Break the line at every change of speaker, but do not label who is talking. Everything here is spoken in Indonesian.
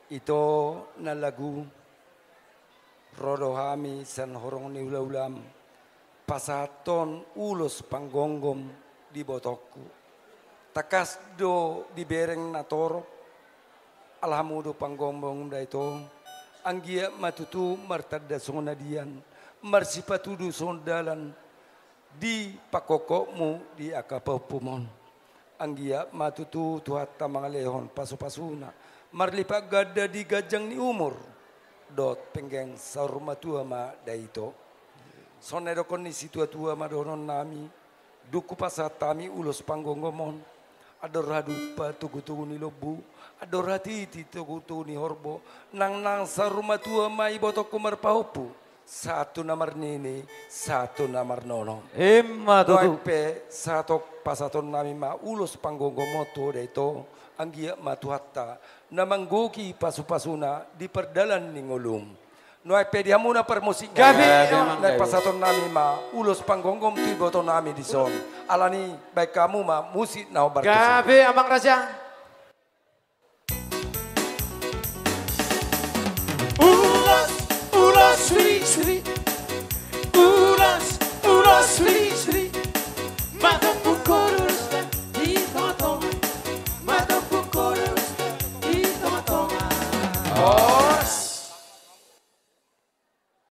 Ito na lagu rodohami san horong ni ulam pasaton ulos panggonggom di botokku takas do di bereng natoro alhamudo panggombong da ito anggia matutu martada sonadian marsipatudu sondalan di pakokokmu di akapapumon anggia matutu tuhatta mga lehon pasu-pasuna marlipa gada di gajang ni umur dot penggeng sarumatua ma daito sonero koni situa-tua madonon nami duku pasatami ulos panggongomon ador hadupa tugu-tugu ni lobu ador hatiti tugu-tugu ni horbo nang sarumatua ma ibotokku marpahopu satu namar nini satu namar nono
Emma tutu
pe satu pasaton nami ma ulos panggonggomoto daito anggia matuhatta namanggoki pasu-pasuna di perdalan ning ulum noai pe dihamuna per musik
Gabi
na pasaton nami ma ulos panggonggom tu boto nami di son alani baik kamu ma musik nau barkesu
Gabi Amang Raja
Ulas, ulas, sweet, sweet.